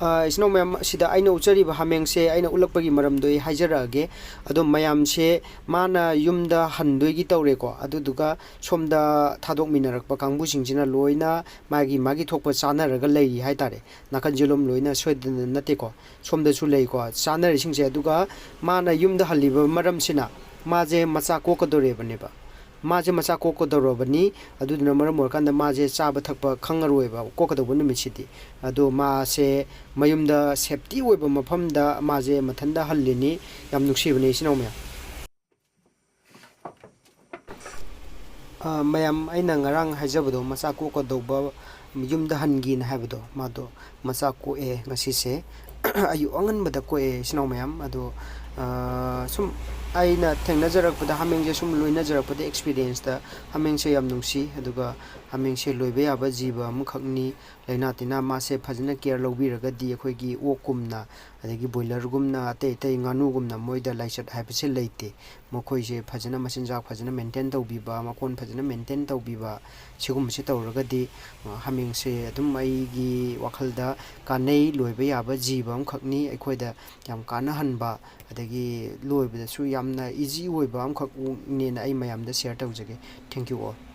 isno mayam sida aina uchari ba hameng se aina ulakpagi maram doi haijarage ado mayam se mana yumda handoi gi tawre ko adu duga somda thadok minarak pa kangbu singjina loina magi thokpa chana raga leiri haitare nakan jilom loina soidan nate ko somda su lei ko chana ri singse duga mana yumda haliba maram sina maje macha ko ko dore bane ba maje macha ko ko doro bani adu dina maram morkanda maje chaba thakpa khangaroi ba ko ko do bani michiti adu ma se mayumda safety oiba mafamda maje mathanda hallini yam nuksibani sinawmya mayam aina ngarang hajabado macha ko ko doba yumda hangi na habado mado macha ko e ngasi se ayu angan bada ko e sinawmayam adu sum aina thengnajarakpada hamengje sum loinajarakpada experience da hamengse yam nungsi aduga hamengse loibe aba jiba mukhakni laina tina mase phajna care lobiraga di akhoi okumna adagi boiler gumna ate nganu gumna moida laichat haipse leite mokhoi je phajna machinjak phajna maintain tawbiba makon phajna maintain tawbiba sigum se tawraga di hamengse adum aigi wakhalda kanei loibe aba jiba mukhakni akhoida yam kana hanba adagi loibda su yamna easy oiba amkhak ne na ai mayam da share tawjage thank you all